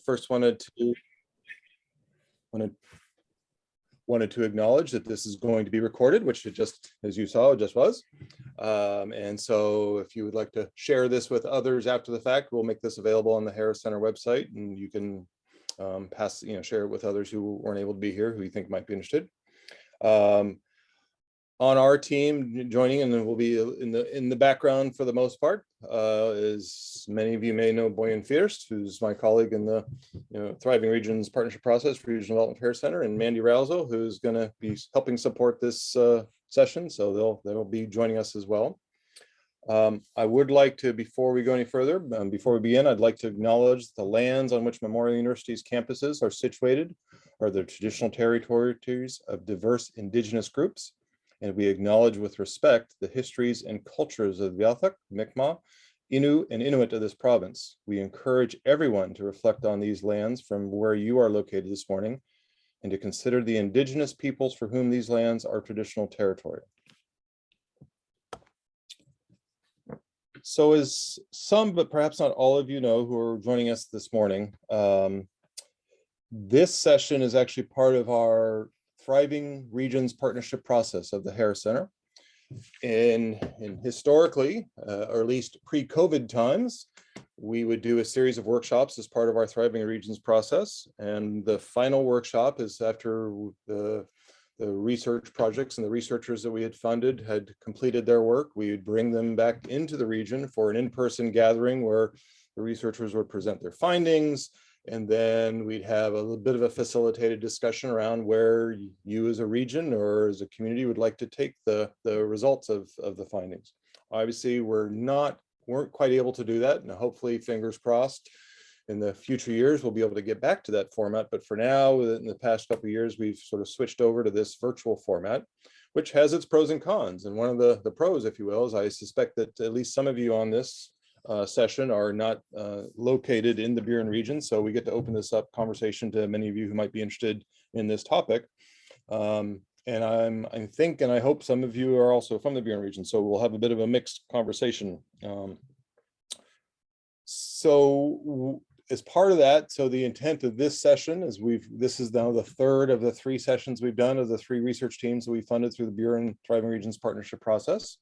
First wanted to acknowledge that this is going to be recorded, which it just, as you saw, it just was. And so if you would like to share this with others after the fact, we'll make this available on the Harris Center website, and you can share it with others who weren't able to be here, who you think might be interested. On our team joining, and then we'll be in the background for the most part, as many of you may know, Burin, who's my colleague in the Thriving Regions Partnership Process for Regional Development Affairs Center, and Mandy Rauzo, who's going to be helping support this session. So they'll be joining us as well. I would like to, before we go any further, before we begin, I'd like to acknowledge the lands on which Memorial University's campuses are situated are the traditional territories of diverse Indigenous groups. And we acknowledge with respect the histories and cultures of the Beothuk, Mi'kmaq, Innu, and Inuit of this province. We encourage everyone to reflect on these lands from where you are located this morning, and to consider the Indigenous peoples for whom these lands are traditional territory. So as some, but perhaps not all of you know who are joining us this morning, this session is actually part of our Thriving Regions Partnership Process of the Harris Center. And historically, or at least pre-COVID times, we would do a series of workshops as part of our Thriving Regions process. And the final workshop is after the research projects and the researchers that we had funded had completed their work. We would bring them back into the region for an in-person gathering where the researchers would present their findings. And then we'd have a little bit of a facilitated discussion around where you as a region or as a community would like to take the results of the findings. Obviously, weren't quite able to do that. And hopefully, fingers crossed, in the future years, we'll be able to get back to that format. But for now, in the past couple of years, we've sort of switched over to this virtual format, which has its pros and cons. And one of the pros, if you will, is I suspect that at least some of you on this session are not located in the Burin region, so we get to open this up conversation to many of you who might be interested in this topic. And I think and I hope some of you are also from the Burin region, so we'll have a bit of a mixed conversation. So as part of that, so the intent of this session is this is now the third of the 3 sessions we've done of the 3 research teams that we funded through the Burin Thriving Regions Partnership process.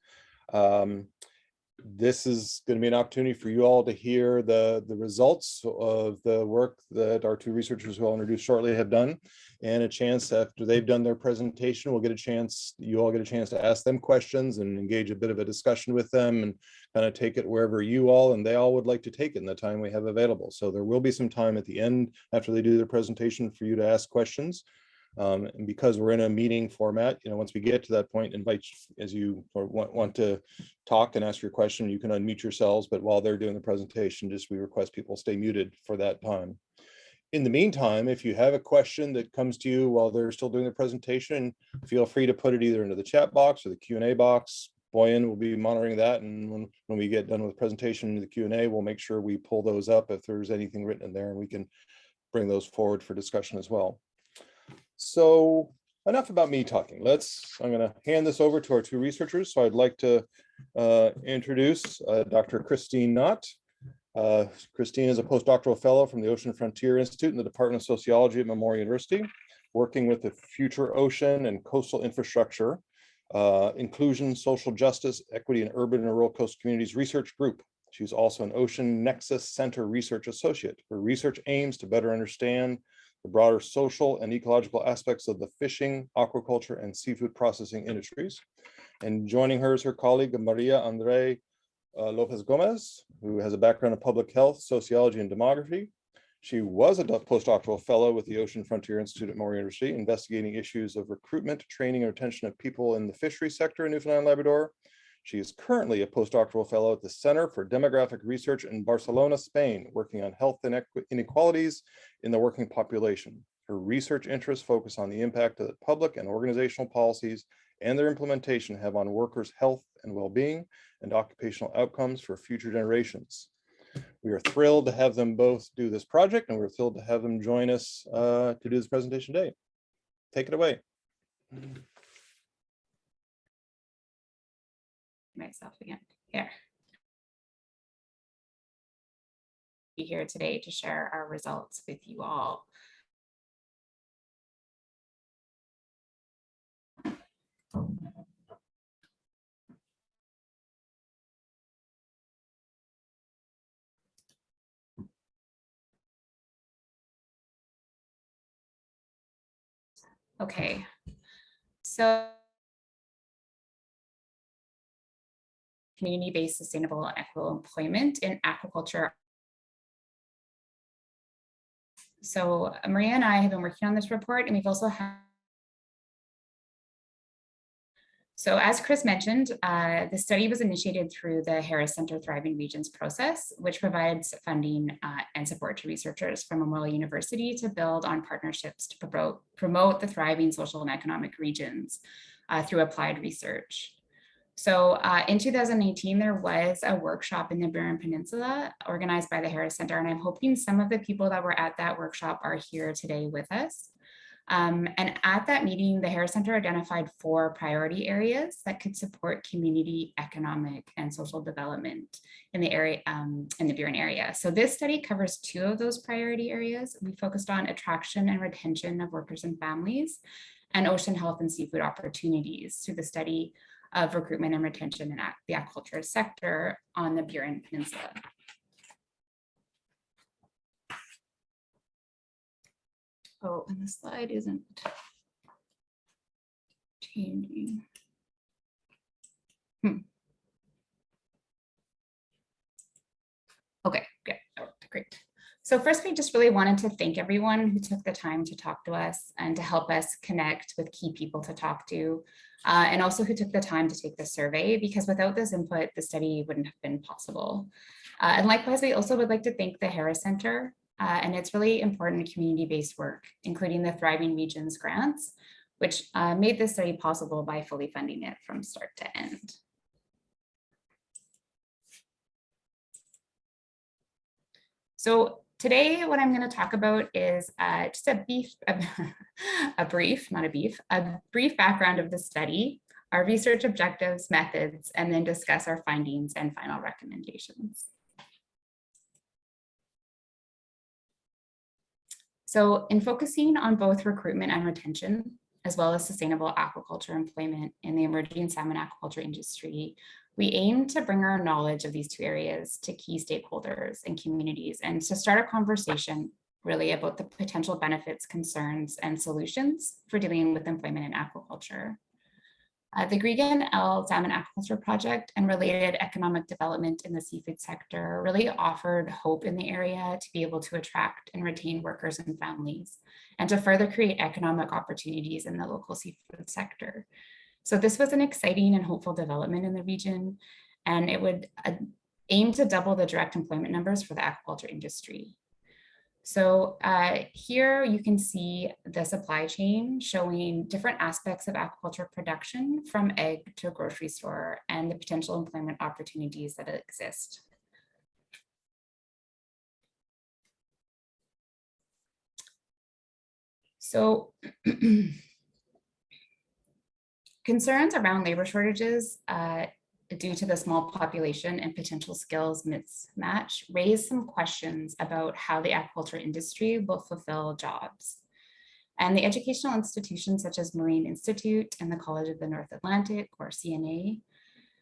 This is going to be an opportunity for you all to hear the results of the work that our 2 researchers who I'll introduce shortly have done, and a chance after they've done their presentation, you all get a chance to ask them questions and engage a bit of a discussion with them and kind of take it wherever you all and they all would like to take it in the time we have available. So there will be some time at the end after they do their presentation for you to ask questions. And because we're in a meeting format, once we get to that point, invite, as you want to talk and ask your question, you can unmute yourselves, but while they're doing the presentation, we request people stay muted for that time. In the meantime, if you have a question that comes to you while they're still doing the presentation, feel free to put it either into the chat box or the Q&A box. Burin will be monitoring that, and when we get done with the presentation in the Q&A, we'll make sure we pull those up if there's anything written in there, and we can bring those forward for discussion as well. So enough about me talking. I'm going to hand this over to our 2 researchers. So I'd like to introduce Dr. Christine Knott. Christine is a postdoctoral fellow from the Ocean Frontier Institute in the Department of Sociology at Memorial University, working with the Future Ocean and Coastal Infrastructure, Inclusion, Social Justice, Equity in Urban and Rural Coastal Communities Research Group. She's also an Ocean Nexus Center Research Associate. Her research aims to better understand the broader social and ecological aspects of the fishing, aquaculture, and seafood processing industries. And joining her is her colleague, Maria Andre Lopez Gomez, who has a background in public health, sociology, and demography. She was a postdoctoral fellow with the Ocean Frontier Institute at Memorial University, investigating issues of recruitment, training, and retention of people in the fishery sector in Newfoundland and Labrador. She is currently a postdoctoral fellow at the Center for Demographic Research in Barcelona, Spain, working on health inequalities in the working population. Her research interests focus on the impact that public and organizational policies and their implementation have on workers' health and well-being and occupational outcomes for future generations. We are thrilled to have them both do this project, and we're thrilled to have them join us to do this presentation today. Take it away. Myself again here. be here today to share our results with you all. Okay, so community-based sustainable and equitable employment in aquaculture. So Maria and I have been working on this report, and we've also had. So as Chris mentioned, the study was initiated through the Harris Center Thriving Regions process, which provides funding and support to researchers from Memorial University to build on partnerships to promote the thriving social and economic regions through applied research. So in 2018, there was a workshop in the Burin Peninsula organized by the Harris Center, and I'm hoping some of the people that were at that workshop are here today with us. And at that meeting, the Harris Center identified 4 priority areas that could support community, economic, and social development in the area, in the Burin area. So this study covers 2 of those priority areas. We focused on attraction and retention of workers and families, and ocean health and seafood opportunities through the study of recruitment and retention in the aquaculture sector on the Burin Peninsula. Oh, and the slide isn't changing. Okay, good. Oh, great. So first, we just really wanted to thank everyone who took the time to talk to us and to help us connect with key people to talk to, and also who took the time to take the survey, because without this input, the study wouldn't have been possible. And likewise, we also would like to thank the Harris Center and its really important community-based work, including the Thriving Regions grants, which made this study possible by fully funding it from start to end. So today, what I'm going to talk about is just a brief background of the study, our research objectives, methods, and then discuss our findings and final recommendations. So in focusing on both recruitment and retention, as well as sustainable aquaculture employment in the emerging salmon aquaculture industry, we aim to bring our knowledge of these 2 areas to key stakeholders and communities, and to start a conversation really about the potential benefits, concerns, and solutions for dealing with employment in aquaculture. The Gregan L Salmon Aquaculture Project and related economic development in the seafood sector really offered hope in the area to be able to attract and retain workers and families, and to further create economic opportunities in the local seafood sector. So this was an exciting and hopeful development in the region, and it would aim to double the direct employment numbers for the aquaculture industry. So here you can see the supply chain showing different aspects of aquaculture production from egg to a grocery store and the potential employment opportunities that exist. So concerns around labor shortages due to the small population and potential skills mismatch raise some questions about how the aquaculture industry will fulfill jobs. And the educational institutions such as Marine Institute and the College of the North Atlantic, or CNA,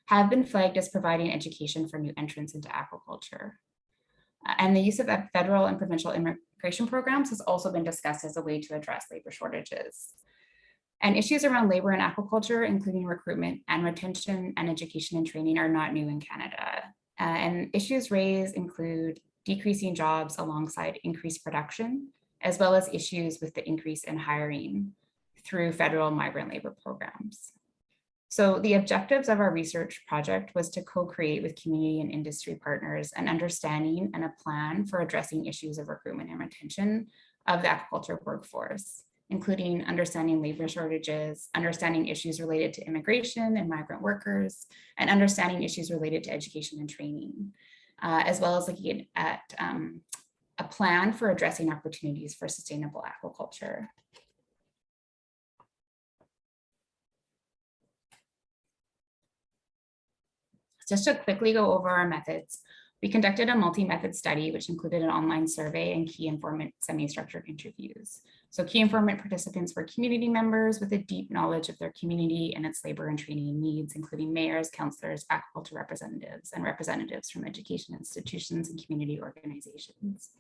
have been flagged as providing education for new entrants into aquaculture. And the use of federal and provincial immigration programs has also been discussed as a way to address labor shortages. And issues around labor in aquaculture, including recruitment and retention and education and training, are not new in Canada. And issues raised include decreasing jobs alongside increased production, as well as issues with the increase in hiring through federal migrant labor programs. So the objectives of our research project was to co-create with community and industry partners an understanding and a plan for addressing issues of recruitment and retention of the aquaculture workforce, including understanding labor shortages, understanding issues related to immigration and migrant workers, and understanding issues related to education and training, as well as looking at a plan for addressing opportunities for sustainable aquaculture. Just to quickly go over our methods, We conducted a multi-method study, which included an online survey and key informant semi-structured interviews. So key informant participants were community members with a deep knowledge of their community and its labor and training needs, including mayors, councillors, aquaculture representatives, and representatives from education institutions and community organizations.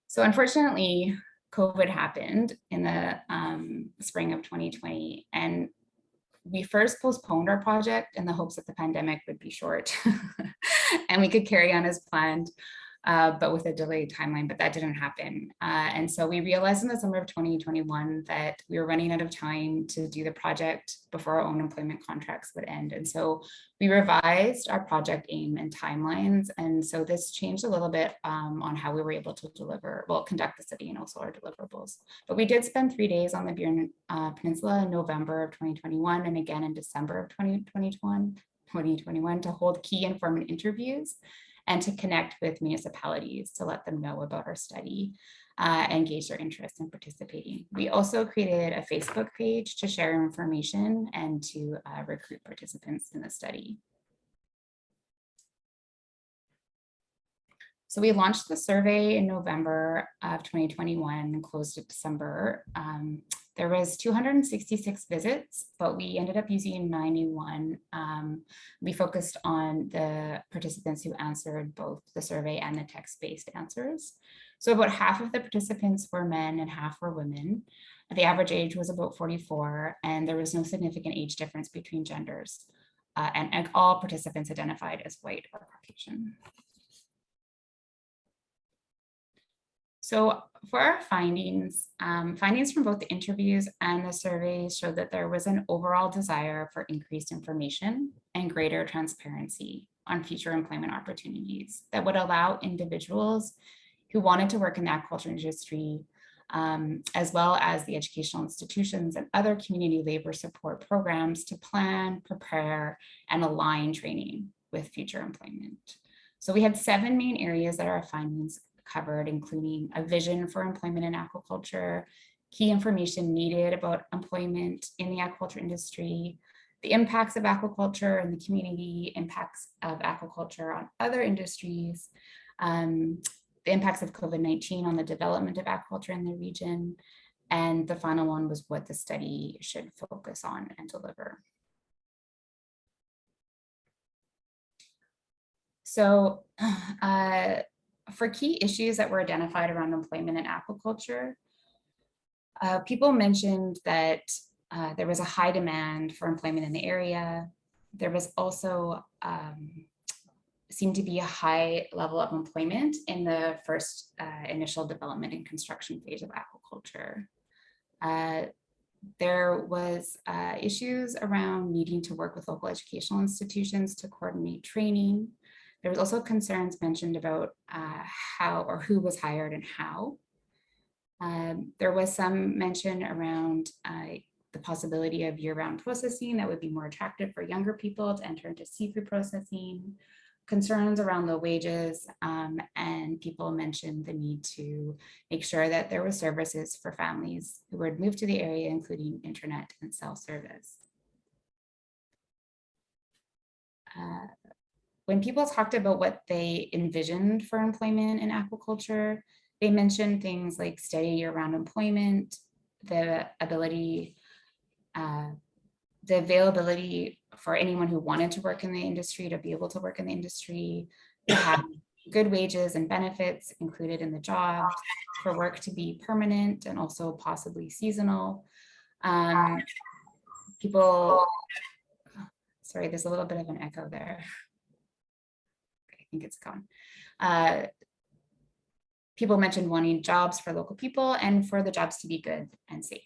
So unfortunately, COVID happened in the spring of 2020, and we first postponed our project in the hopes that the pandemic would be short and we could carry on as planned, but with a delayed timeline, but that didn't happen. And so we realized in the summer of 2021 that we were running out of time to do the project before our own employment contracts would end. And so we revised our project aim and timelines. And so this changed a little bit on how we were able to conduct the study and also our deliverables. But we did spend 3 days on the Burin Peninsula in November of 2021 and again in December of 2021 to hold key informant interviews and to connect with municipalities to let them know about our study and gauge their interest in participating. We also created a Facebook page to share information and to recruit participants in the study. So we launched the survey in November of 2021 and closed in December. There was 266 visits, but we ended up using 91. We focused on the participants who answered both the survey and the text-based answers. So about half of the participants were men and half were women. The average age was about 44, and there was no significant age difference between genders. And all participants identified as white or Caucasian. So for our findings, findings from both the interviews and the surveys showed that there was an overall desire for increased information and greater transparency on future employment opportunities that would allow individuals who wanted to work in the aquaculture industry, as well as the educational institutions and other community labor support programs to plan, prepare, and align training with future employment. So we had 7 main areas that our findings covered, including a vision for employment in aquaculture, key information needed about employment in the aquaculture industry, the impacts of aquaculture and the community impacts of aquaculture on other industries, the impacts of COVID-19 on the development of aquaculture in the region, and the final one was what the study should focus on and deliver. So, for key issues that were identified around employment in aquaculture, people mentioned that there was a high demand for employment in the area. There was also seemed to be a high level of employment in the first initial development and construction phase of aquaculture. There was issues around needing to work with local educational institutions to coordinate training. There was also concerns mentioned about how or who was hired and how. There was some mention around the possibility of year-round processing that would be more attractive for younger people to enter into seafood processing, concerns around the wages, and people mentioned the need to make sure that there were services for families who would move to the area, including internet and cell service. When people talked about what they envisioned for employment in aquaculture, they mentioned things like steady year-round employment, the availability for anyone who wanted to work in the industry to be able to work in the industry, to have good wages and benefits included in the job, for work to be permanent and also possibly seasonal. Sorry, there's a little bit of an echo there. I think it's gone. People mentioned wanting jobs for local people and for the jobs to be good and safe.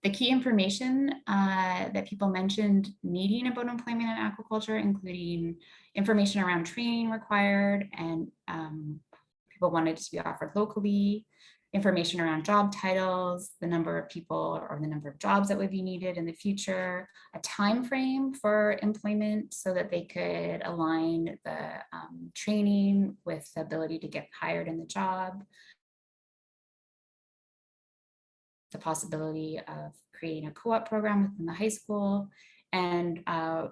The key information that people mentioned needing about employment in aquaculture, including information around training required, and people wanted it to be offered locally, information around job titles, the number of people or the number of jobs that would be needed in the future, a time frame for employment so that they could align the training with the ability to get hired in the job. the possibility of creating a co-op program within the high school, and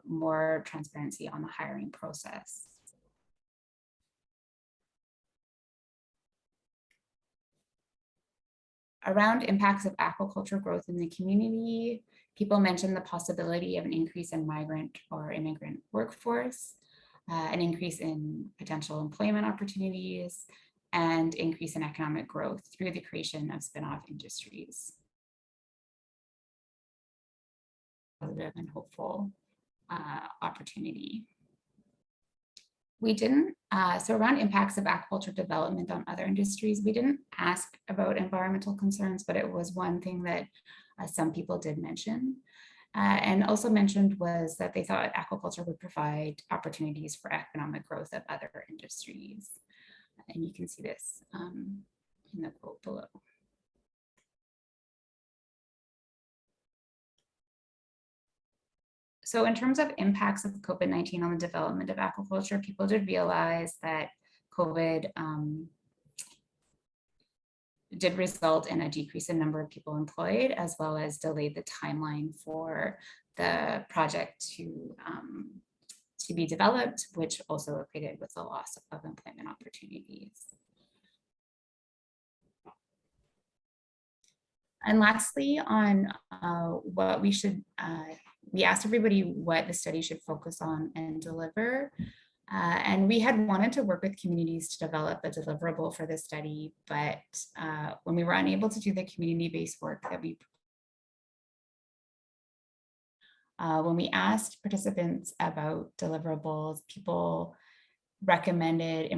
more transparency on the hiring process. Around impacts of aquaculture growth in the community, people mentioned the possibility of an increase in migrant or immigrant workforce, an increase in potential employment opportunities, and increase in economic growth through the creation of spin-off industries. Positive and hopeful opportunity. We didn't, so around impacts of aquaculture development on other industries, we didn't ask about environmental concerns, but it was one thing that some people did mention. And also mentioned was that they thought aquaculture would provide opportunities for economic growth of other industries. And you can see this in the quote below. So in terms of impacts of COVID-19 on the development of aquaculture, people did realize that COVID did result in a decrease in number of people employed, as well as delayed the timeline for the project to be developed, which also equated with the loss of employment opportunities. And lastly, on what we should, we asked everybody what the study should focus on and deliver. And we had wanted to work with communities to develop a deliverable for the study, but when we were unable to do the community-based work that when we asked participants about deliverables, people recommended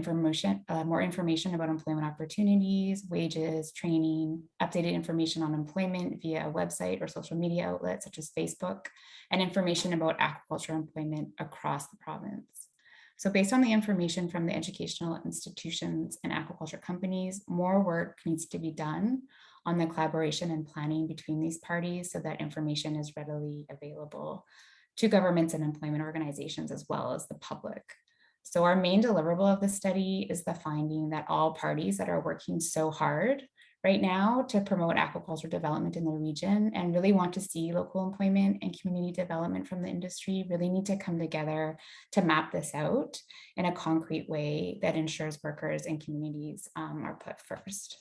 more information about employment opportunities, wages, training, updated information on employment via a website or social media outlets such as Facebook, and information about aquaculture employment across the province. So based on the information from the educational institutions and aquaculture companies, more work needs to be done on the collaboration and planning between these parties so that information is readily available to governments and employment organizations as well as the public. So our main deliverable of the study is the finding that all parties that are working so hard right now to promote aquaculture development in the region and really want to see local employment and community development from the industry really need to come together to map this out in a concrete way that ensures workers and communities are put first.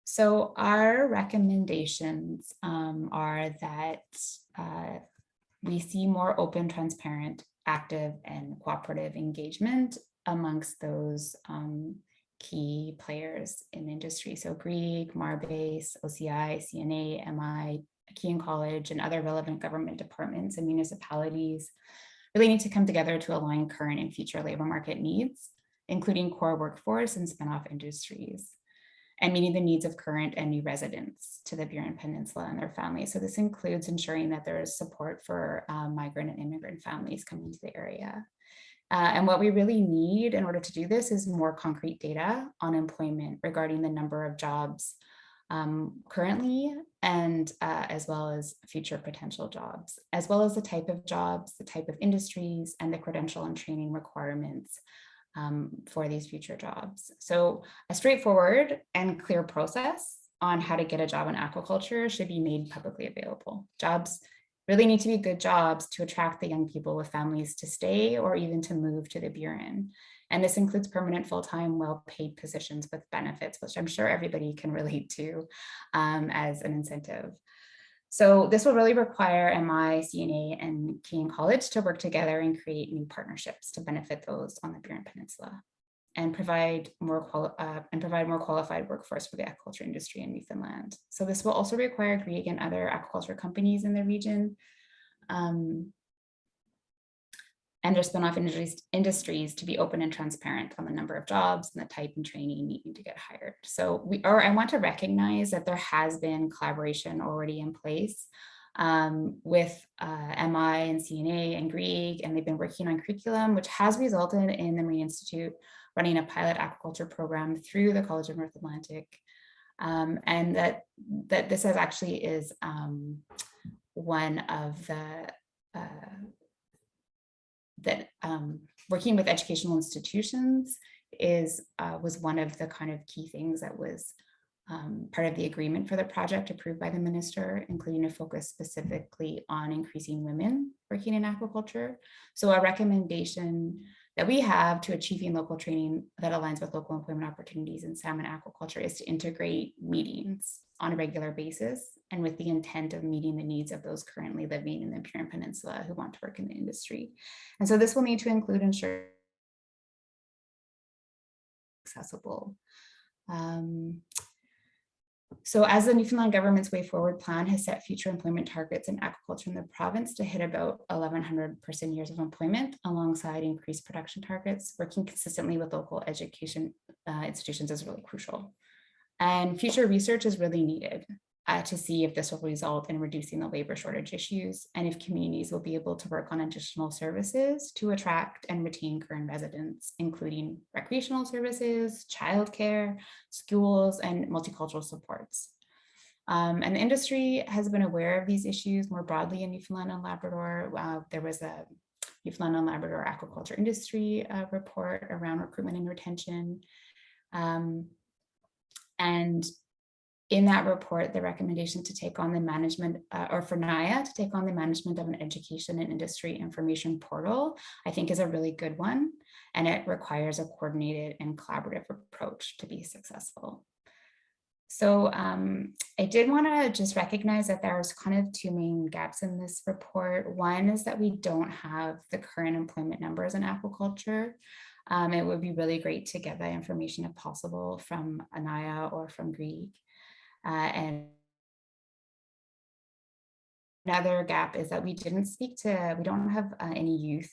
So our recommendations are that we see more open, transparent, active, and cooperative engagement amongst those key players in industry. So Greek, Marbase, OCI, CNA, MI, Kean College, and other relevant government departments and municipalities really need to come together to align current and future labor market needs, including core workforce and spin-off industries, and meeting the needs of current and new residents to the Burin Peninsula and their families. So this includes ensuring that there is support for migrant and immigrant families coming to the area. And what we really need in order to do this is more concrete data on employment regarding the number of jobs currently and as well as future potential jobs, as well as the type of jobs, the type of industries, and the credential and training requirements for these future jobs. So a straightforward and clear process on how to get a job in aquaculture should be made publicly available. Jobs really need to be good jobs to attract the young people with families to stay or even to move to the Burin. And this includes permanent, full-time, well-paid positions with benefits, which I'm sure everybody can relate to as an incentive. So this will really require MI, CNA, and Kean College to work together and create new partnerships to benefit those on the Burin Peninsula and provide more qualified workforce for the aquaculture industry in Newfoundland. So this will also require Greek and other aquaculture companies in the region and their spin-off industries to be open and transparent on the number of jobs and the type and training needing to get hired. So I want to recognize that there has been collaboration already in place with MI and CNA and Greek, and they've been working on curriculum, which has resulted in the Marine Institute running a pilot aquaculture program through the College of North Atlantic. And that this is actually is one of the working with educational institutions was one of the kind of key things that was part of the agreement for the project approved by the minister, including a focus specifically on increasing women working in aquaculture. So a recommendation that we have to achieving local training that aligns with local employment opportunities in salmon aquaculture is to integrate meetings on a regular basis and with the intent of meeting the needs of those currently living in the Burin Peninsula who want to work in the industry. And so this will need to include ensure accessible. So as the Newfoundland government's Way Forward plan has set future employment targets in aquaculture in the province to hit about 1,100 person years of employment alongside increased production targets, working consistently with local education institutions is really crucial. And future research is really needed to see if this will result in reducing the labor shortage issues and if communities will be able to work on additional services to attract and retain current residents, including recreational services, childcare, schools, and multicultural supports. And the industry has been aware of these issues more broadly in Newfoundland and Labrador. There was a Newfoundland and Labrador aquaculture industry report around recruitment and retention. And in that report, the recommendation to take on the management or for NIA to take on the management of an education and industry information portal, I think is a really good one. And it requires a coordinated and collaborative approach to be successful. So I did want to just recognize that there's kind of two main gaps in this report. One is that we don't have the current employment numbers in aquaculture. It would be really great to get that information if possible from ANIA or from Greek. And another gap is that we don't have any youth.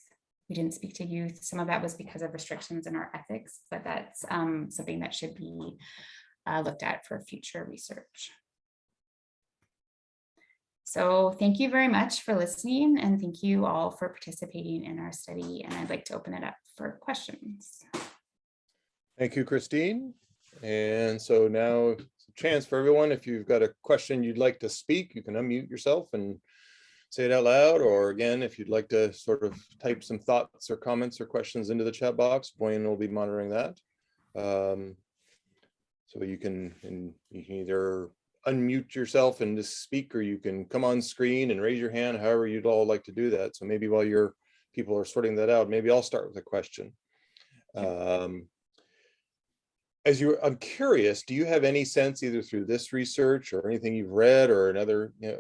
We didn't speak to youth. Some of that was because of restrictions in our ethics, but that's something that should be looked at for future research. So thank you very much for listening, and thank you all for participating in our study. And I'd like to open it up for questions. Thank you, Christine. And so now it's a chance for everyone. If you've got a question you'd like to speak, you can unmute yourself and say it out loud. Or again, if you'd like to sort of type some thoughts or comments or questions into the chat box, Burin will be monitoring that. So you can either unmute yourself and just speak, or you can come on screen and raise your hand, however you'd all like to do that. So maybe while your people are sorting that out, maybe I'll start with a question. I'm curious, do you have any sense either through this research or anything you've read or another, I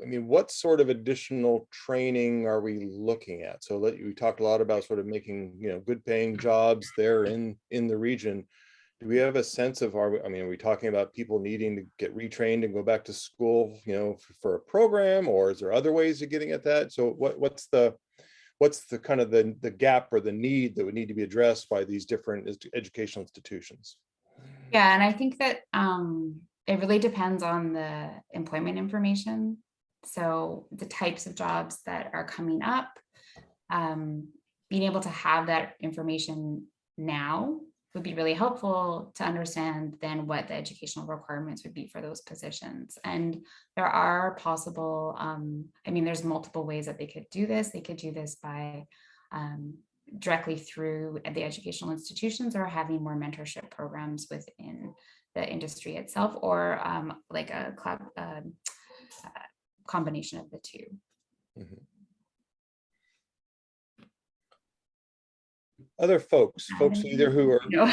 mean, what sort of additional training are we looking at? So we talked a lot about sort of making, good paying jobs there in the region. Do we have a sense of, are we talking about people needing to get retrained and go back to school, for a program, or is there other ways of getting at that? So what's the kind of the gap or the need that would need to be addressed by these different educational institutions? Yeah, and I think that it really depends on the employment information. So the types of jobs that are coming up, being able to have that information now would be really helpful to understand then what the educational requirements would be for those positions. And there are possible, there's multiple ways that they could do this. They could do this by directly through the educational institutions, or having more mentorship programs within the industry itself, or like a combination of the two. Mm-hmm. Other folks either who are, no.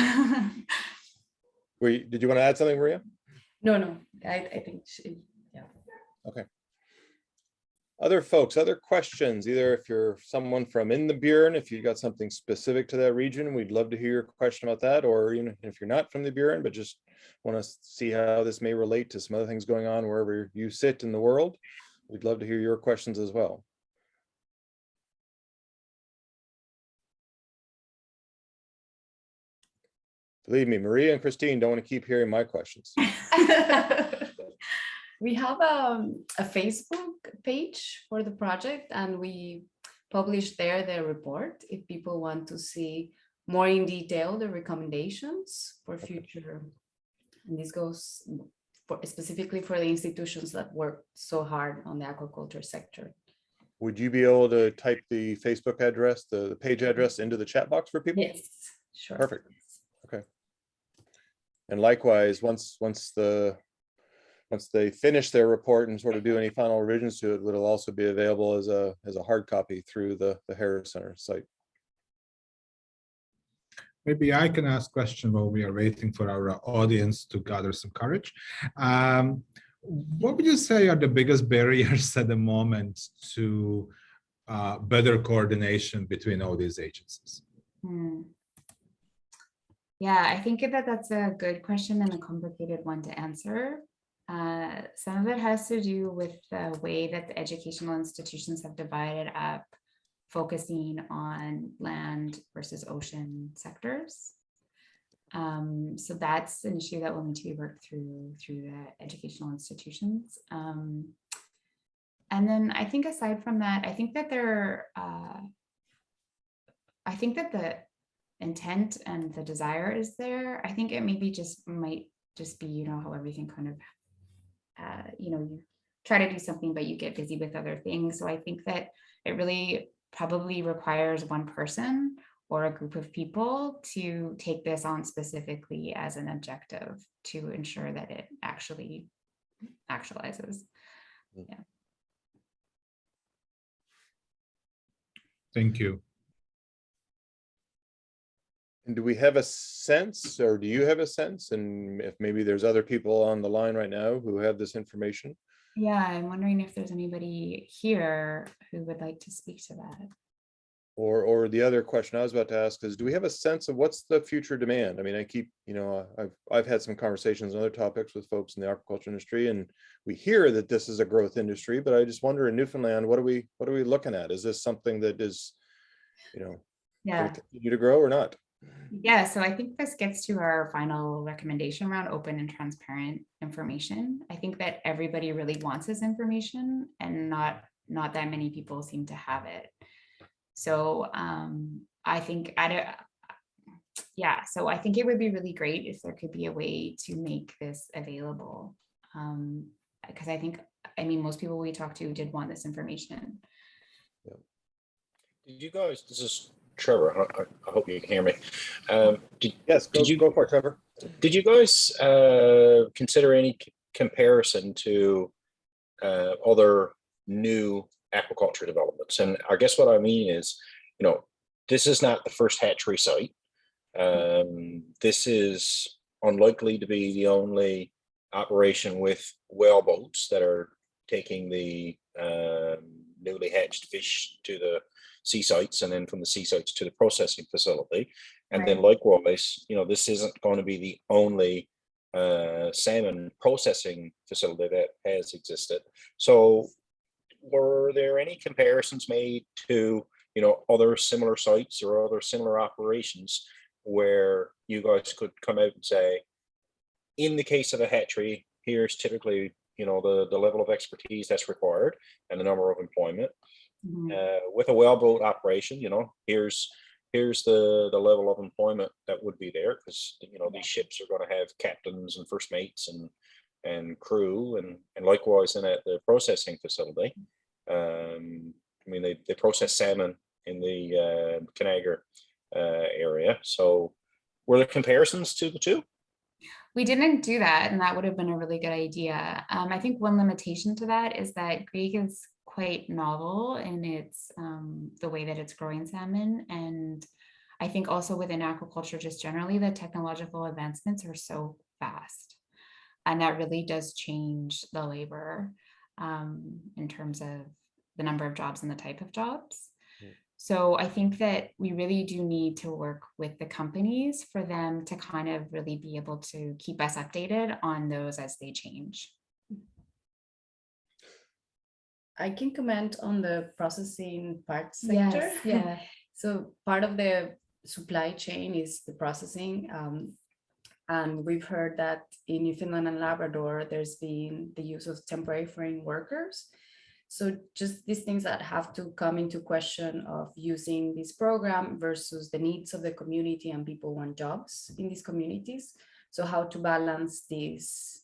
did you want to add something, Maria? No, I think yeah. Okay. Other folks, other questions, either if you're someone from in the Burin, if you got something specific to that region, we'd love to hear your question about that, or if you're not from the Burin, but just want to see how this may relate to some other things going on wherever you sit in the world, we'd love to hear your questions as well. Believe me, Maria and Christine don't want to keep hearing my questions. We have a Facebook page for the project, and we publish there the report if people want to see more in detail the recommendations for future. And this goes specifically for the institutions that work so hard on the aquaculture sector. Would you be able to type the Facebook address, the page address into the chat box for people? Yes, sure. Perfect. And likewise, once they finish their report and sort of do any final revisions to it, it'll also be available as a hard copy through the Harris Center site. Maybe I can ask question while we are waiting for our audience to gather some courage. What would you say are the biggest barriers at the moment to better coordination between all these agencies? Yeah, I think that that's a good question and a complicated one to answer. Some of it has to do with the way that the educational institutions have divided up, focusing on land versus ocean sectors. So that's an issue that will need to be worked through the educational institutions. And then I think aside from that, I think that the intent and the desire is there. I think it maybe might just be, how everything kind of, you try to do something, but you get busy with other things. So I think that it really probably requires one person or a group of people to take this on specifically as an objective to ensure that it actually actualizes. Yeah. Thank you. And do we have a sense, or do you have a sense, and if maybe there's other people on the line right now who have this information? Yeah, I'm wondering if there's anybody here who would like to speak to that. Or the other question I was about to ask is, do we have a sense of what's the future demand? I mean, I keep, I've had some conversations on other topics with folks in the aquaculture industry, and we hear that this is a growth industry, but I just wonder in Newfoundland, what are we looking at? Is this something that is, going to continue to grow or not? Yeah, so I think this gets to our final recommendation around open and transparent information. I think that everybody really wants this information, and not that many people seem to have it. So I think so I think it would be really great if there could be a way to make this available, because I mean most people we talked to did want this information. Yeah. Did you guys? This is Trevor. I hope you can hear me. Yes, go for it, Trevor. Did you guys consider any comparison to other new aquaculture developments? And I guess what I mean is, this is not the first hatchery site. This is unlikely to be the only operation with well boats that are taking the newly hatched fish to the sea sites, and then from the sea sites to the processing facility. And then likewise, this isn't going to be the only salmon processing facility that has existed. So were there any comparisons made to, other similar sites or other similar operations where you guys could come out and say, in the case of a hatchery, here's typically, the level of expertise that's required and the number of employment. With a wellboat operation, here's the level of employment that would be there, because these ships are going to have captains and first mates and crew, and likewise then at the processing facility. I mean, they process salmon in the Canagar area. So were there comparisons to the two? We didn't do that, and that would have been a really good idea. I think one limitation to that is that Greek is quite novel in its the way that it's growing salmon, and I think also within aquaculture just generally the technological advancements are so fast, and that really does change the labor in terms of the number of jobs and the type of jobs. So I think that we really do need to work with the companies for them to kind of really be able to keep us updated on those as they change. I can comment on the processing part sector. Yes, yeah. So part of the supply chain is the processing. And we've heard that in Newfoundland and Labrador, there's been the use of temporary foreign workers. So just these things that have to come into question of using this program versus the needs of the community, and people want jobs in these communities. So how to balance this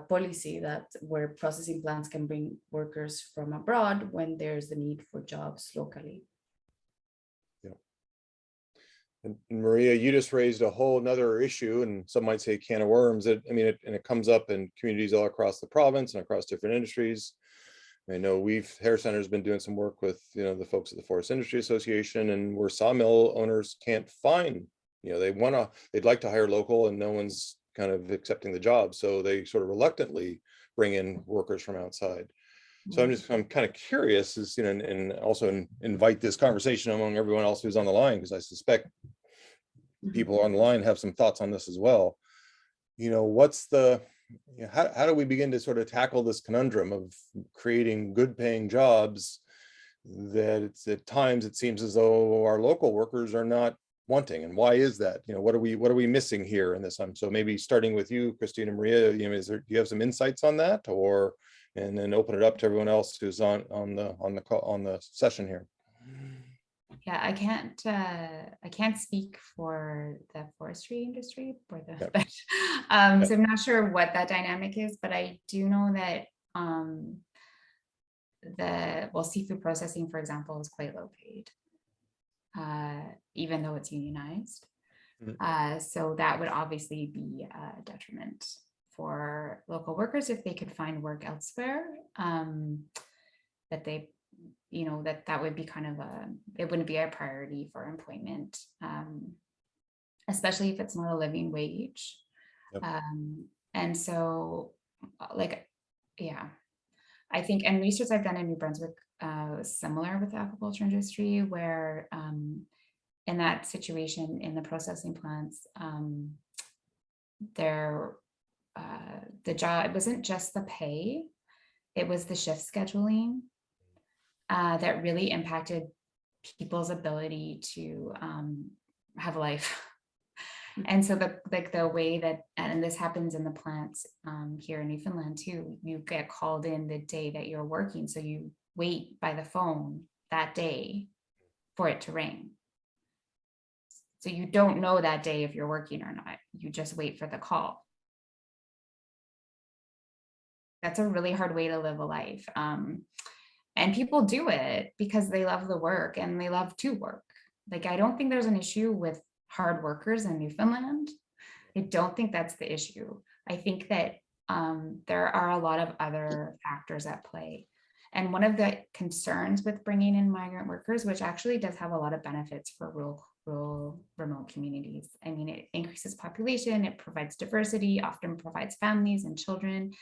policy that where processing plants can bring workers from abroad when there's the need for jobs locally. And Maria, you just raised a whole nother issue, and some might say can of worms. And it comes up in communities all across the province and across different industries. I know Hair Center's been doing some work with, the folks at the Forest Industry Association, and where sawmill owners can't find, they'd like to hire local and no one's kind of accepting the job. So they sort of reluctantly bring in workers from outside. So I'm kind of curious, and also invite this conversation among everyone else who's on the line, because I suspect people on the line have some thoughts on this as well. How do we begin to sort of tackle this conundrum of creating good paying jobs that at times it seems as though our local workers are not wanting? And why is that? What are we missing here in this? So maybe starting with you, Christine and Maria, do you have some insights on that, and then open it up to everyone else who's on the session here? Yeah, I can't speak for the forestry industry but so I'm not sure what that dynamic is, but I do know that seafood processing, for example, is quite low paid, even though it's unionized. So that would obviously be a detriment for local workers if they could find work elsewhere, that would be kind of it wouldn't be a priority for employment, especially if it's not a living wage. Yep. And so I think, and research I've done in New Brunswick similar with the aquaculture industry, where in that situation in the processing plants, the job, it wasn't just the pay, it was the shift scheduling that really impacted people's ability to have a life. And so the way that, and this happens in the plants here in Newfoundland too, you get called in the day that you're working. So you wait by the phone that day for it to ring. So you don't know that day if you're working or not. You just wait for the call. That's a really hard way to live a life. And people do it because they love the work and they love to work. Like, I don't think there's an issue with hard workers in Newfoundland. I don't think that's the issue. I think that there are a lot of other factors at play. And one of the concerns with bringing in migrant workers, which actually does have a lot of benefits for rural remote communities. I mean, it increases population, it provides diversity, often provides families and children.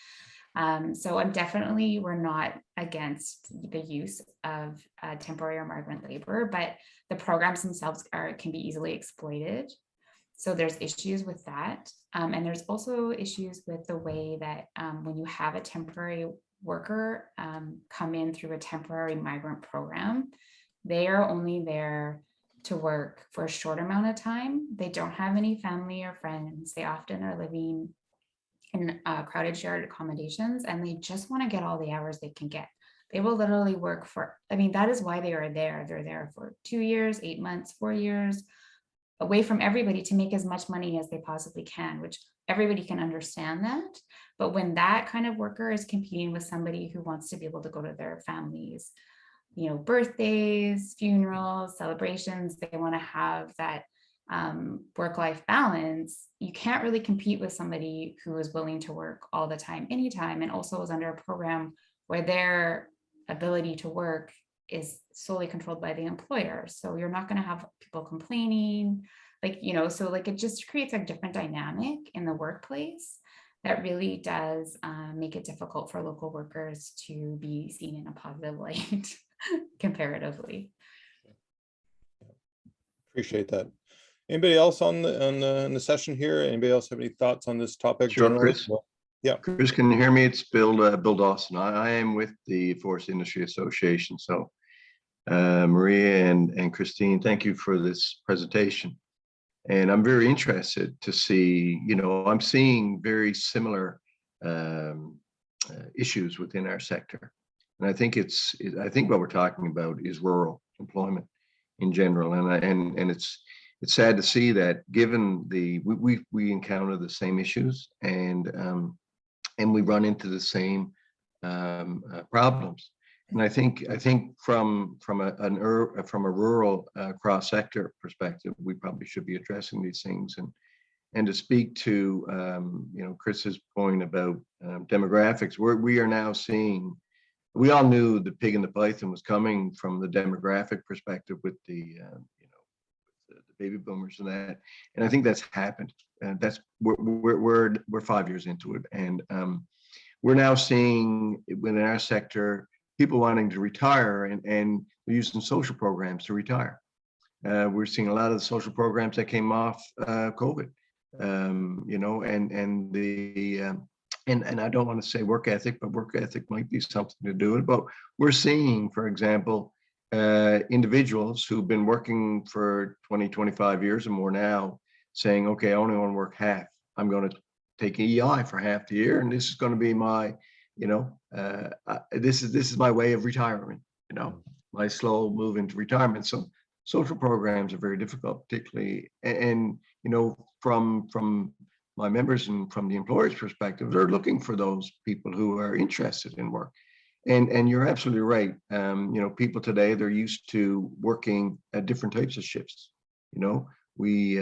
So we're not against the use of temporary or migrant labor, but the programs themselves can be easily exploited. So there's issues with that. And there's also issues with the way that when you have a temporary worker come in through a temporary migrant program, they are only there to work for a short amount of time. They don't have any family or friends. They often are living in crowded shared accommodations, and they just want to get all the hours they can get. They will literally work that is why they are there. They're there for 2 years, 8 months, 4 years, away from everybody to make as much money as they possibly can, which everybody can understand that. But when that kind of worker is competing with somebody who wants to be able to go to their families, birthdays, funerals, celebrations, they want to have that work-life balance, you can't really compete with somebody who is willing to work all the time, anytime, and also is under a program where their ability to work is solely controlled by the employer. So you're not going to have people complaining, it just creates a different dynamic in the workplace that really does make it difficult for local workers to be seen in a positive light comparatively. Appreciate that. Anybody else in the session here? Anybody else have any thoughts on this topic? Sure, generally? Chris. Yeah. Chris, can you hear me? It's Bill Dawson. I am with the Forest Industry Association. So Maria and Christine, thank you for this presentation. And I'm very interested to see, I'm seeing very similar issues within our sector. And I think what we're talking about is rural employment in general. And it's sad to see that, given we encounter the same issues and we run into the same problems. And I think from a rural cross-sector perspective, we probably should be addressing these things. And to speak to Chris's point about demographics, we are now seeing. We all knew the pig and the python was coming from the demographic perspective with the baby boomers and that, and I think that's happened. And that's we're 5 years into it, and we're now seeing within our sector people wanting to retire, and they're using social programs to retire. We're seeing a lot of the social programs that came off COVID, and I don't want to say work ethic, but work ethic might be something to do with it. But we're seeing, for example, individuals who've been working for 20, 25 years or more now saying, okay, I only want to work half. I'm going to take EI for half the year, and this is going to be my, this is my way of retiring, my slow move into retirement. So social programs are very difficult, particularly, and from my members and from the employer's perspective, they're looking for those people who are interested in work. And you're absolutely right. People today, they're used to working at different types of shifts. We,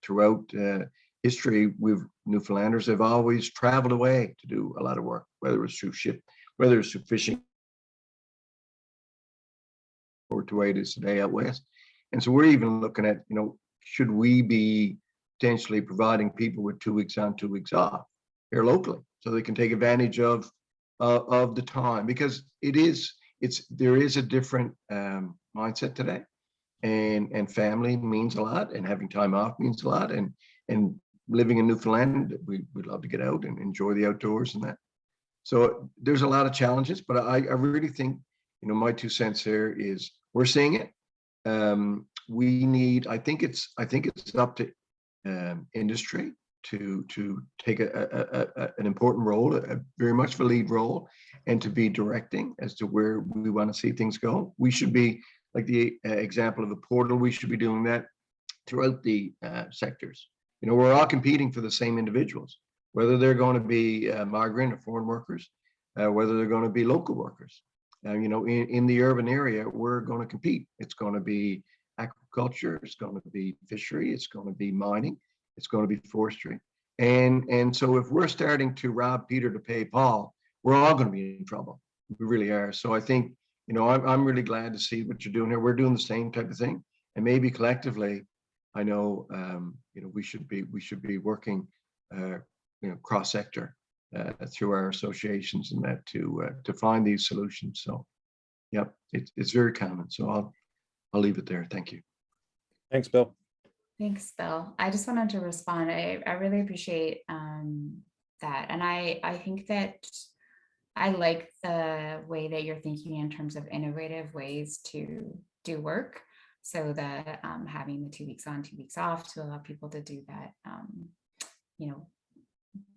throughout history, Newfoundlanders have always traveled away to do a lot of work, whether it's through ship, whether it's through fishing, or to way it is today out west. And so we're even looking at, should we be potentially providing people with 2 weeks on, 2 weeks off here locally, so they can take advantage of the time, because there is a different mindset today, and family means a lot, and having time off means a lot, and living in Newfoundland, we'd love to get out and enjoy the outdoors and that. So there's a lot of challenges, but I really think, my 2 cents here is we're seeing it. I think it's up to industry to take an important role, very much of a lead role, and to be directing as to where we want to see things go. We should be, like the example of a portal, we should be doing that throughout the sectors. We're all competing for the same individuals, whether they're going to be migrant or foreign workers, whether they're going to be local workers. In the urban area, we're going to compete. It's going to be aquaculture, it's going to be fishery, it's going to be mining, it's going to be forestry. And so if we're starting to rob Peter to pay Paul, we're all going to be in trouble. We really are. So I think, I'm really glad to see what you're doing here. We're doing the same type of thing, and maybe collectively, I know, we should be working, cross-sector through our associations and that to find these solutions. So, yep, it's very common. So I'll leave it there. Thank you. Thanks, Bill. Thanks, Bill. I just wanted to respond. I really appreciate that. And I think that I like the way that you're thinking in terms of innovative ways to do work. So that having the 2 weeks on, 2 weeks off to allow people to do that,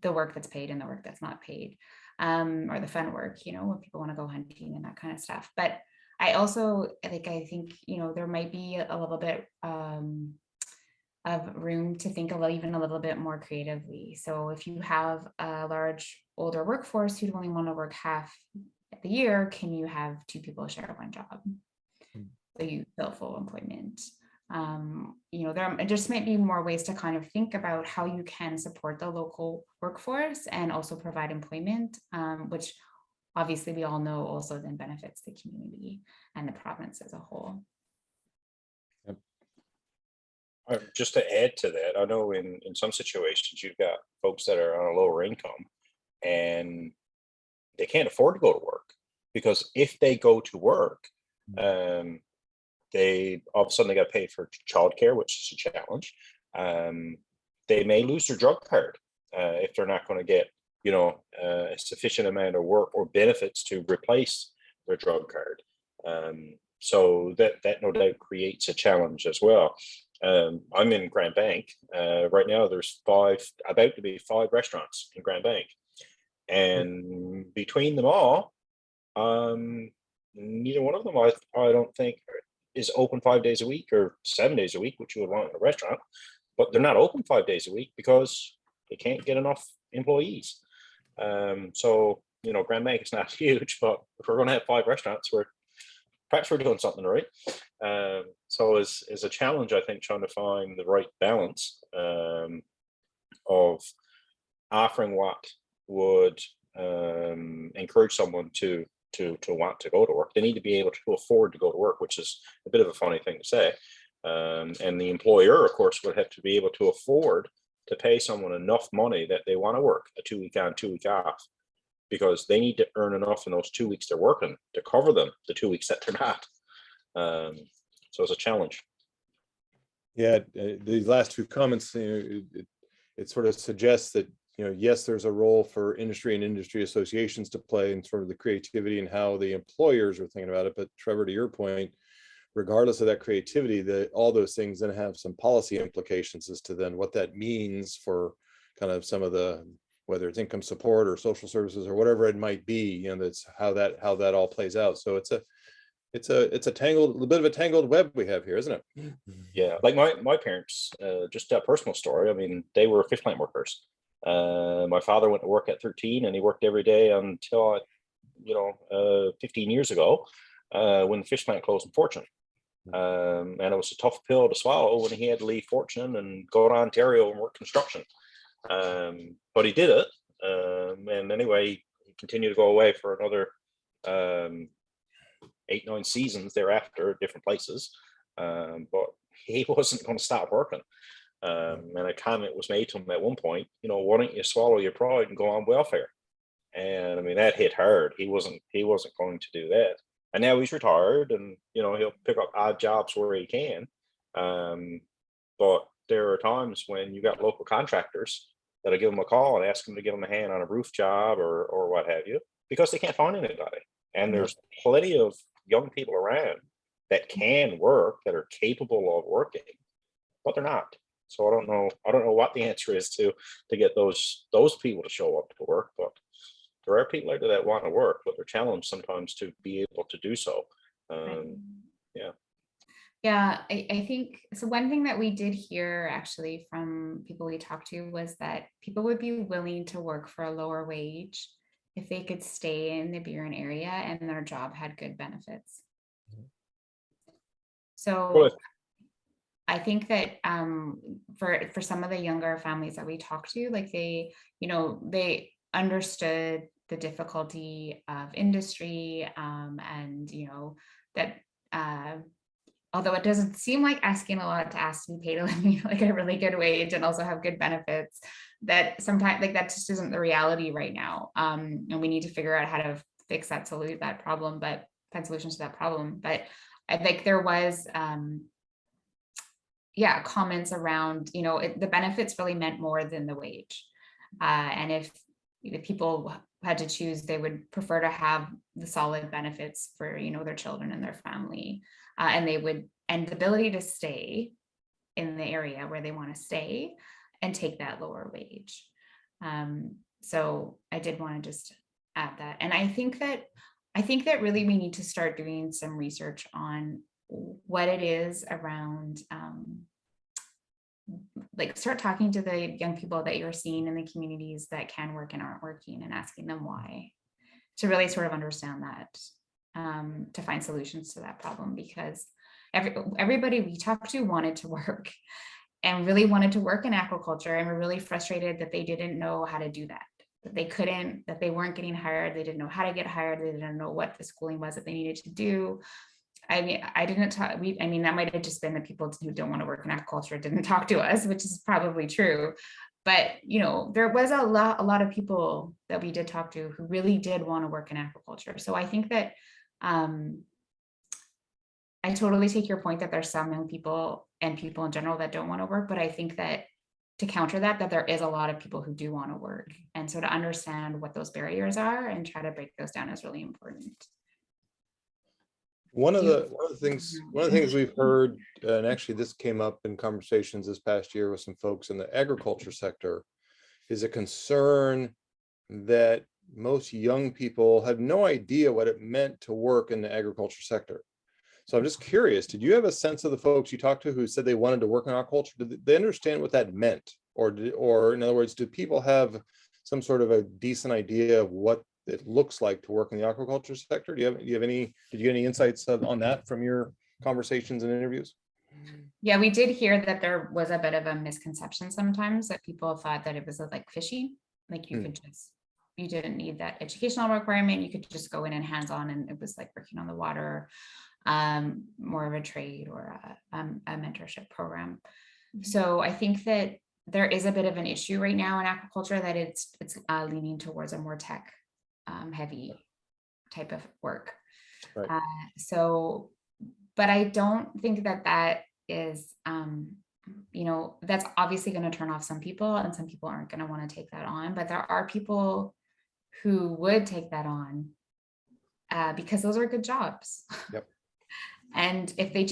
the work that's paid and the work that's not paid, or the fun work, when people want to go hunting and that kind of stuff. But I also I think, there might be a little bit of room to think even a little bit more creatively. So if you have a large older workforce who only want to work half the year, can you have 2 people share one job? So you fill full employment. There just might be more ways to kind of think about how you can support the local workforce and also provide employment, which obviously we all know also then benefits the community and the province as a whole. Just to add to that, I know in some situations you've got folks that are on a lower income and they can't afford to go to work, because if they go to work, they all of a sudden they got paid for childcare, which is a challenge. They may lose their drug card if they're not going to get a sufficient amount of work or benefits to replace their drug card. So that no doubt creates a challenge as well. I'm in Grand Bank right now. There's about to be 5 restaurants in Grand Bank, and between them all, neither one of them I don't think is open 5 days a week or 7 days a week, which you would want in a restaurant. But they're not open 5 days a week because they can't get enough employees. So Grand Bank is not huge, but if we're going to have 5 restaurants, perhaps we're doing something right. So is a challenge, I think, trying to find the right balance of offering what would encourage someone to want to go to work. They need to be able to afford to go to work, which is a bit of a funny thing to say. And the employer, of course, would have to be able to afford to pay someone enough money that they want to work a 2-week on, 2-week off, because they need to earn enough in those 2 weeks they're working to cover them the 2 weeks that they're not. So it's a challenge. Yeah, the last 2 comments, it sort of suggests that, yes, there's a role for industry and industry associations to play in sort of the creativity and how the employers are thinking about it. But Trevor, to your point, regardless of that creativity, all those things then have some policy implications as to then what that means for kind of some of the, whether it's income support or social services or whatever it might be, that's how that all plays out. So it's a bit of a tangled web we have here, isn't it? Yeah, like my parents, just a personal story. I mean, they were fish plant workers. My father went to work at 13 and he worked every day until 15 years ago, when the fish plant closed in Fortune. And it was a tough pill to swallow when he had to leave Fortune and go to Ontario and work construction. But he did it. And anyway, he continued to go away for another 8-9 seasons thereafter at different places. But he wasn't going to stop working. And a comment was made to him at one point, why don't you swallow your pride and go on welfare? And I mean, that hit hard. He wasn't going to do that. And now he's retired, and he'll pick up odd jobs where he can. But there are times when you got local contractors that'll give him a call and ask him to give him a hand on a roof job or what have you, because they can't find anybody. And there's plenty of young people around that can work, that are capable of working, but they're not. So I don't know what the answer is to get those people to show up to work, but there are people out there that want to work, but they're challenged sometimes to be able to do so. Yeah, I think so. One thing that we did hear actually from people we talked to was that people would be willing to work for a lower wage if they could stay in the Burin area and their job had good benefits. So I think that for some of the younger families that we talked to, like they understood the difficulty of industry, and that although it doesn't seem like asking a lot to ask to be paid like a really good wage and also have good benefits, that sometimes like that just isn't the reality right now. And we need to figure out how to fix that, find solutions to that problem. But I think there was comments around, the benefits really meant more than the wage. And if people had to choose, they would prefer to have the solid benefits for, their children and their family. And the ability to stay in the area where they want to stay and take that lower wage. So I did want to just add that. And I think that really we need to start doing some research on what it is around, start talking to the young people that you're seeing in the communities that can work and aren't working, and asking them why, to really sort of understand that, to find solutions to that problem, because everybody we talked to wanted to work and really wanted to work in aquaculture, and were really frustrated that they didn't know how to do that, that they weren't getting hired, they didn't know how to get hired, they didn't know what the schooling was that they needed to do. I mean, that might have just been the people who don't want to work in aquaculture didn't talk to us, which is probably true. But, there was a lot of people that we did talk to who really did want to work in aquaculture. So I think that I totally take your point that there's some young people and people in general that don't want to work. But I think that to counter that there is a lot of people who do want to work. And so to understand what those barriers are and try to break those down is really important. One of the things we've heard, and actually this came up in conversations this past year with some folks in the agriculture sector, is a concern that most young people have no idea what it meant to work in the agriculture sector. So I'm just curious, did you have a sense of the folks you talked to who said they wanted to work in aquaculture? Did they understand what that meant? Or in other words, do people have some sort of a decent idea of what it looks like to work in the aquaculture sector. Did you get any insights on that from your conversations and interviews? Yeah, we did hear that there was a bit of a misconception sometimes that people thought that it was like fishy, like you could just, you didn't need that educational requirement. You could just go in and hands-on, and it was like working on the water, more of a trade or a mentorship program. So I think that there is a bit of an issue right now in aquaculture that it's leaning towards a more tech heavy type of work. Right. So, but I don't think that is, that's obviously going to turn off some people, and some people aren't going to want to take that on, but there are people who would take that on because those are good jobs. Yep. And if they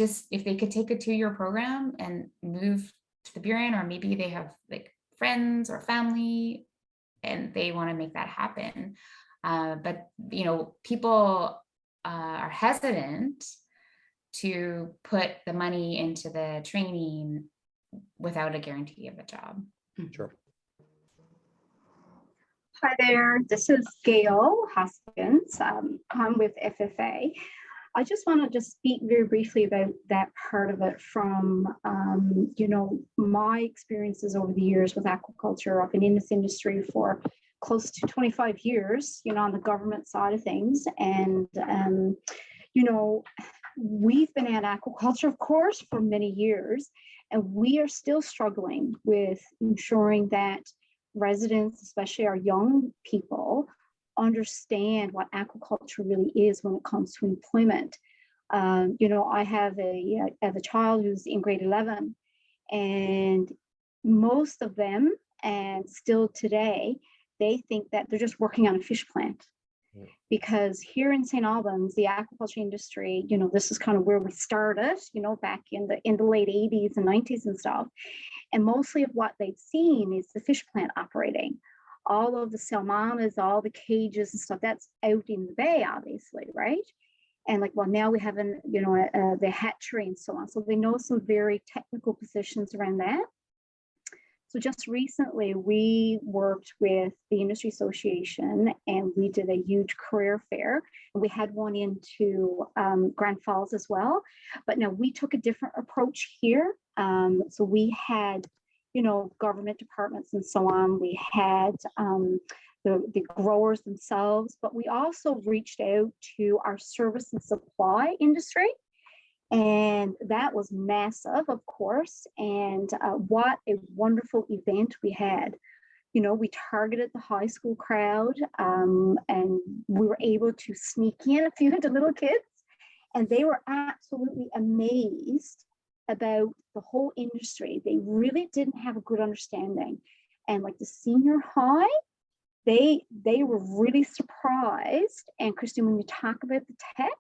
could take a 2-year program and move to the Burin, or maybe they have like friends or family and they want to make that happen. But people are hesitant to put the money into the training without a guarantee of a job. Sure. Hi there, this is Gail Hoskins. I'm with FFA. I just want to speak very briefly about that part of it from, my experiences over the years with aquaculture. I've been in this industry for close to 25 years, on the government side of things. And, we've been at aquaculture, of course, for many years, and we are still struggling with ensuring that residents, especially our young people, understand what aquaculture really is when it comes to employment. I have a child who's in grade 11, and most of them, and still today, they think that they're just working on a fish plant. Because here in St. Albans, the aquaculture industry, this is kind of where we started, back in the late 80s and 90s and stuff. And mostly of what they've seen is the fish plant operating. All of the salmonas, all the cages and stuff, that's out in the bay, obviously, right? And now we have the hatchery and so on. So they know some very technical positions around that. So just recently, we worked with the industry association and we did a huge career fair. And we had one into Grand Falls as well. But now we took a different approach here. So we had, government departments and so on. We had the growers themselves, but we also reached out to our service and supply industry. And that was massive, of course. And what a wonderful event we had. We targeted the high school crowd, and we were able to sneak in a few of the little kids. And they were absolutely amazed about the whole industry. They really didn't have a good understanding. And the senior high, they were really surprised. And Christine, when you talk about the tech,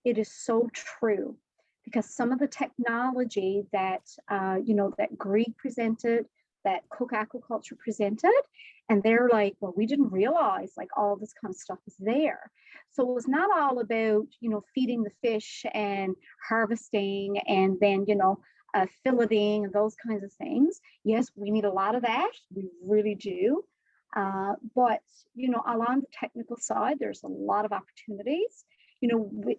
it is so true. Because some of the technology that, that Greek presented, that Cook Aquaculture presented, and they're like, well, we didn't realize all this kind of stuff is there. So it was not all about, feeding the fish and harvesting and then, filleting and those kinds of things. Yes, we need a lot of that. We really do. But, along the technical side, there's a lot of opportunities,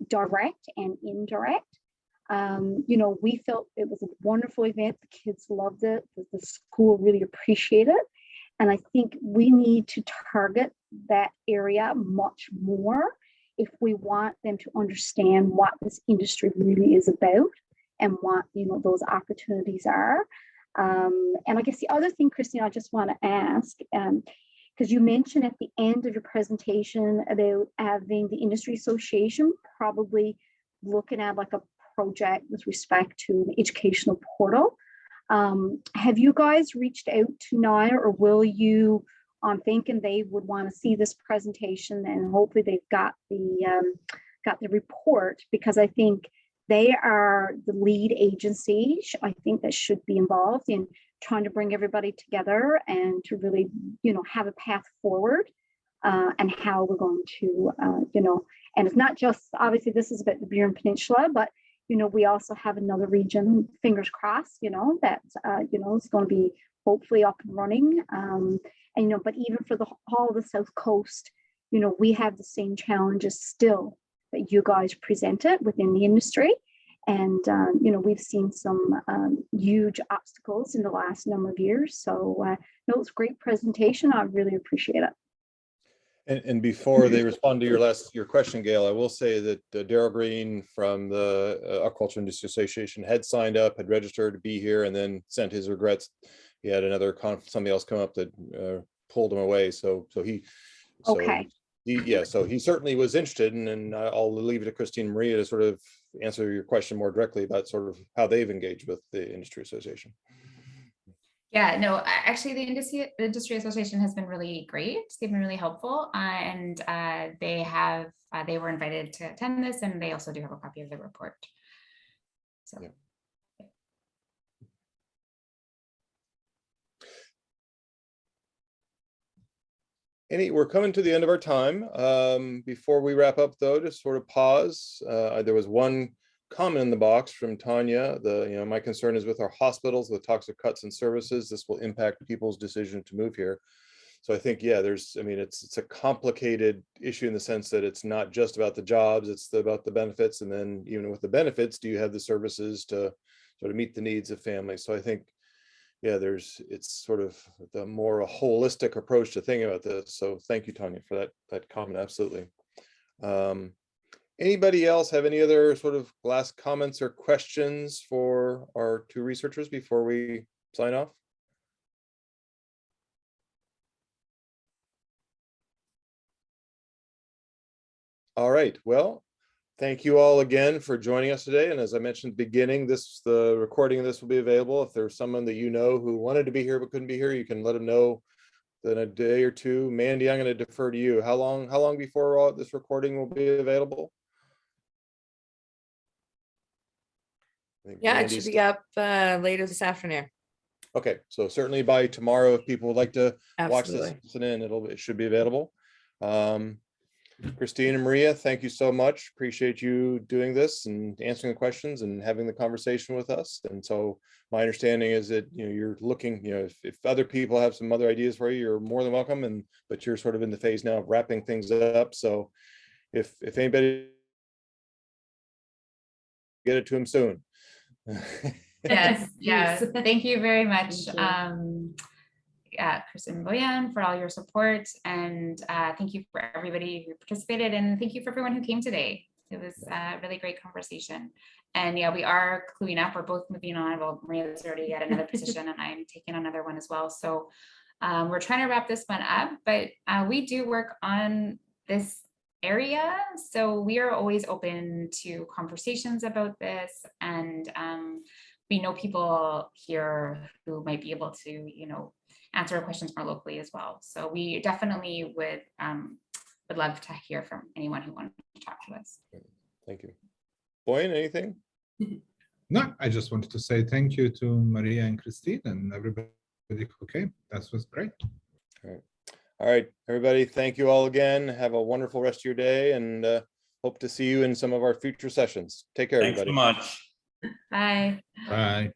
direct and indirect. We felt it was a wonderful event. The kids loved it. The school really appreciated it. And I think we need to target that area much more if we want them to understand what this industry really is about and what, those opportunities are. And I guess the other thing, Christine, I just want to ask, because you mentioned at the end of your presentation about having the industry association probably looking at a project with respect to the educational portal. Have you guys reached out to NIA, or will you? I'm thinking they would want to see this presentation, and hopefully they've got the report, because I think they are the lead agency. I think that should be involved in trying to bring everybody together and to really, have a path forward and how we're going to, and it's not just, obviously this is about the Burin Peninsula, but we also have another region, fingers crossed, that, is going to be hopefully up and running. But even for all the South Coast, we have the same challenges still that you guys presented within the industry. And, we've seen some huge obstacles in the last number of years. So no, it's a great presentation. I really appreciate it. And before they respond to your question, Gail, I will say that Daryl Green from the Aquaculture Industry Association had signed up, had registered to be here, and then sent his regrets. He had another somebody else come up that pulled him away. So he certainly was interested, and I'll leave it to Christine and Maria to sort of answer your question more directly about sort of how they've engaged with the industry association. Yeah, no, actually the industry association has been really great. They've been really helpful, and they were invited to attend this, and they also do have a copy of the report. So. Yeah. We're coming to the end of our time. Before we wrap up, though, just sort of pause. There was one comment in the box from Tanya. My concern is with our hospitals, with toxic cuts and services, this will impact people's decision to move here. So I think, yeah, it's a complicated issue in the sense that it's not just about the jobs, it's about the benefits. And then even with the benefits, do you have the services to sort of meet the needs of families? So I think, yeah, it's sort of the more holistic approach to thinking about this. So thank you, Tanya, for that comment. Absolutely. Anybody else have any other sort of last comments or questions for our two researchers before we sign off? All right. Well, thank you all again for joining us today. And as I mentioned at the beginning, the recording of this will be available. If there's someone that who wanted to be here but couldn't be here, you can let them know in a day or two. Mandy, I'm going to defer to you. How long before this recording will be available? Yeah, it should be up later this afternoon. Okay, so certainly by tomorrow, if people would like to watch this, it should be available. Christine and Maria, thank you so much. Appreciate you doing this and answering the questions and having the conversation with us. And so my understanding is that you're looking, if other people have some other ideas for you, you're more than welcome. But you're sort of in the phase now of wrapping things up. So if anybody, get it to him soon. Yes. Thank you very much. Kristen Boyan, for all your support, and thank you for everybody who participated, and thank you for everyone who came today. It was a really great conversation. And yeah, we are cluing up. We're both moving on. Well, Maria's already at another position, and I'm taking another one as well. So we're trying to wrap this one up, but we do work on this area. So we are always open to conversations about this, and we know people here who might be able to, answer questions more locally as well. So we definitely would love to hear from anyone who wanted to talk to us. Thank you. Boyan, anything? No, I just wanted to say thank you to Maria and Christine and everybody who came. That was great. All right, everybody, thank you all again. Have a wonderful rest of your day, and hope to see you in some of our future sessions. Take care, everybody. Thanks so much. Bye. Bye.